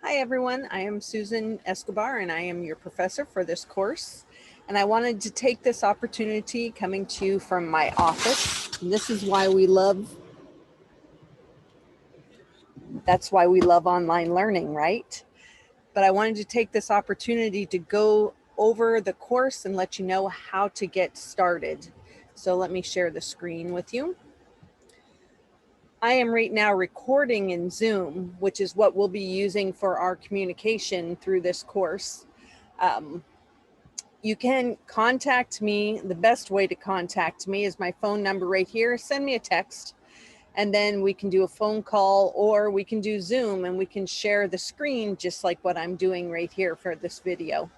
Hi everyone, I am Susan Escobar and I am your professor for this course. And I wanted to take this opportunity coming to you from my office. And this is why that's why we love online learning, right? But I wanted to take this opportunity to go over the course and let you know how to get started. So let me share the screen with you. I am right now recording in Zoom, which is what we'll be using for our communication through this course. You can contact me. The best way to contact me is my phone number right here. Send me a text and then we can do a phone call or we can do Zoom and we can share the screen just like what I'm doing right here for this video.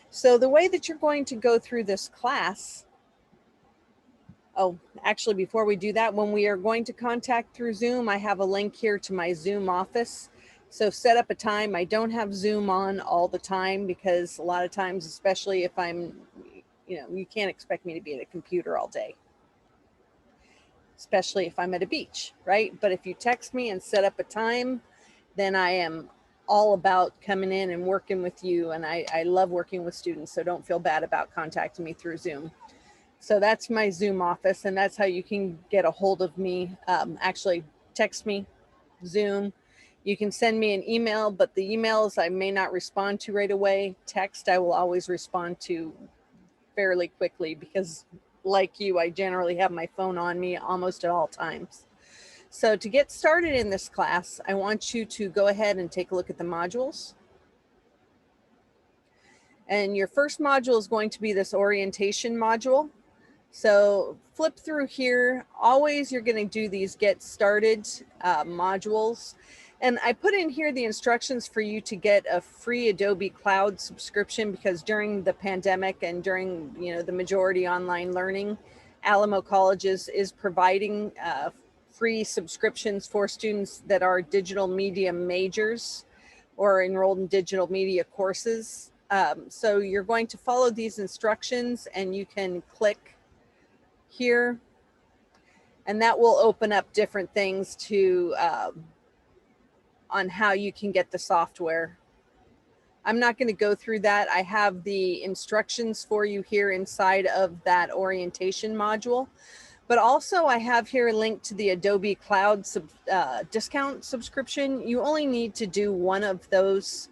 So the way that you're going to go through this class, actually before we do that, when we are going to contact through Zoom, I have a link here to my Zoom office. So set up a time. I don't have Zoom on all the time because a lot of times, especially if I'm, you can't expect me to be at a computer all day, especially if I'm at a beach, right? But if you text me and set up a time, then I am all about coming in and working with you. And I love working with students, so don't feel bad about contacting me through Zoom. So that's my Zoom office, and that's how you can get a hold of me. Actually, text me, Zoom. You can send me an email, but the emails I may not respond to right away. Text, I will always respond to fairly quickly because, like you, I generally have my phone on me almost at all times. So to get started in this class, I want you to go ahead and take a look at the modules. And your first module is going to be this orientation module. So flip through here. Always you're going to do these get started modules. And I put in here the instructions for you to get a free Adobe Cloud subscription because during the pandemic and during the majority online learning, Alamo Colleges is providing free subscriptions for students that are digital media majors or enrolled in digital media courses. So you're going to follow these instructions and you can click here and that will open up different things to on how you can get the software. I'm not going to go through that. I have the instructions for you here inside of that orientation module, but also I have here a link to the Adobe Cloud discount subscription. You only need to do one of those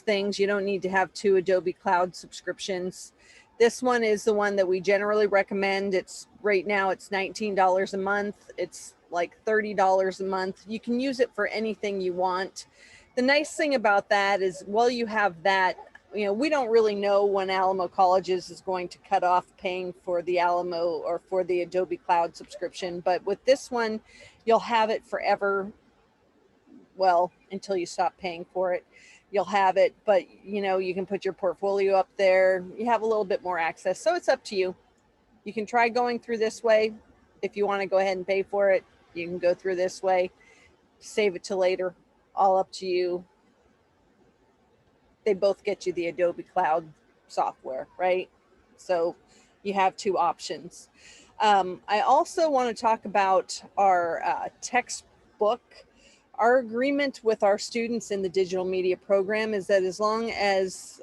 things. You don't need to have two Adobe Cloud subscriptions. This one is the one that we generally recommend. It's right now it's $19 a month. It's like $30 a month. You can use it for anything you want. The nice thing about that is while you have that, we don't really know when Alamo Colleges is going to cut off paying for the Alamo or for the Adobe Cloud subscription. But with this one, you'll have it forever. Well, until you stop paying for it, you'll have it, but you can put your portfolio up there. You have a little bit more access. So it's up to you. You can try going through this way. If you want to go ahead and pay for it, you can go through this way, save it to later, all up to you. They both get you the Adobe Cloud software, right? So you have two options. I also want to talk about our textbook. Our agreement with our students in the digital media program is that as long as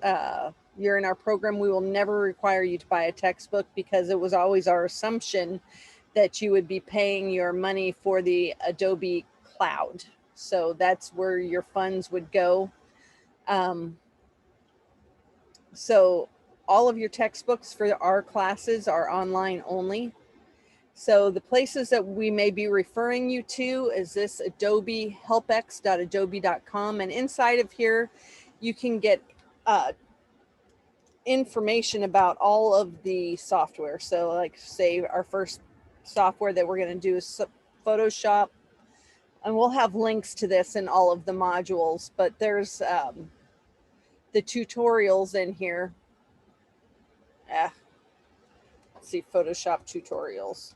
you're in our program, we will never require you to buy a textbook because it was always our assumption that you would be paying your money for the Adobe Cloud. So that's where your funds would go. So all of your textbooks for our classes are online only. So the places that we may be referring you to is this Adobe helpx.adobe.com. And inside of here, you can get information about all of the software. So like say our first software that we're going to do is Photoshop. And we'll have links to this in all of the modules, but there's the tutorials in here. Let's see, Photoshop tutorials.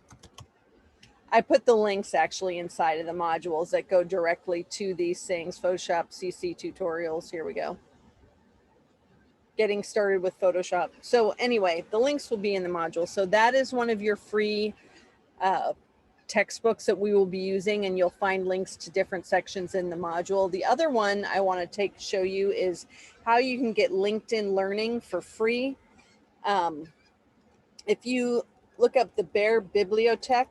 I put the links actually inside of the modules that go directly to these things. Photoshop CC tutorials. Here we go. Getting started with Photoshop. So anyway, the links will be in the module. So that is one of your free textbooks that we will be using, and you'll find links to different sections in the module. The other one I want to show you is how you can get LinkedIn Learning for free. If you look up the Bear Bibliotech,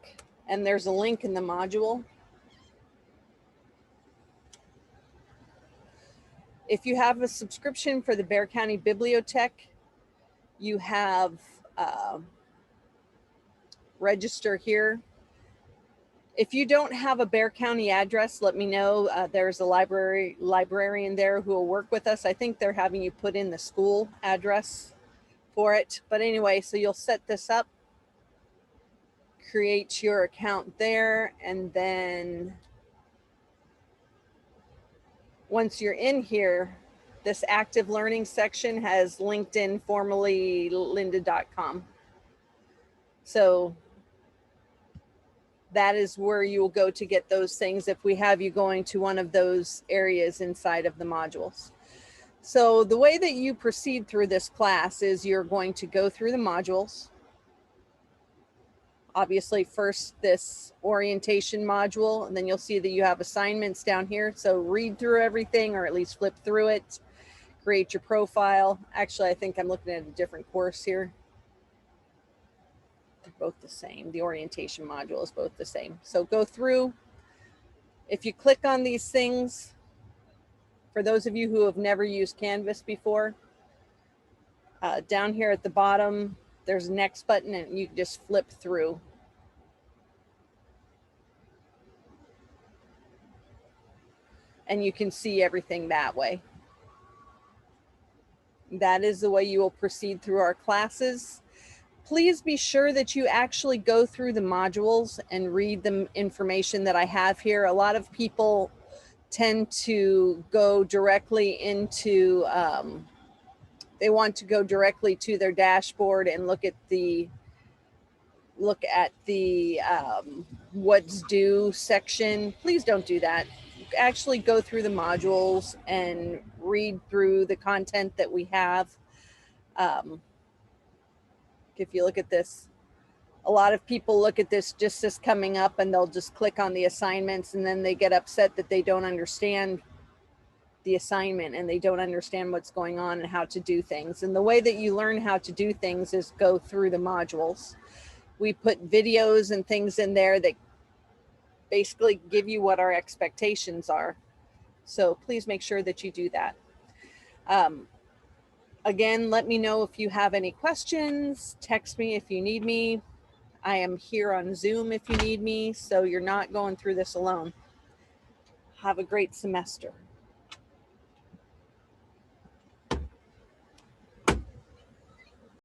and there's a link in the module. If you have a subscription for the Bear County Bibliotech, you have register here. If you don't have a Bear County address, let me know. There's a librarian there who will work with us. I think they're having you put in the school address for it. But anyway, so you'll set this up, create your account there, and then once you're in here, this active learning section has LinkedIn, formerly lynda.com. So that is where you will go to get those things if we have you going to one of those areas inside of the modules. So the way that you proceed through this class is you're going to go through the modules. Obviously, first this orientation module, and then you'll see that you have assignments down here. So read through everything, or at least flip through it, create your profile. Actually, I think I'm looking at a different course here. They're both the same. The orientation module is both the same. So go through. If you click on these things, for those of you who have never used Canvas before, down here at the bottom, there's a next button, and you can just flip through. And you can see everything that way. That is the way you will proceed through our classes. Please be sure that you actually go through the modules and read the information that I have here. A lot of people tend to go directly into, they want to go directly to their dashboard and look at the what's due section. Please don't do that. Actually go through the modules and read through the content that we have. If you look at this, a lot of people look at this just as coming up, and they'll just click on the assignments, and then they get upset that they don't understand the assignment and they don't understand what's going on and how to do things. And the way that you learn how to do things is go through the modules. We put videos and things in there that basically give you what our expectations are. So please make sure that you do that. Again, let me know if you have any questions. Text me if you need me. I am here on Zoom if you need me, so you're not going through this alone. Have a great semester.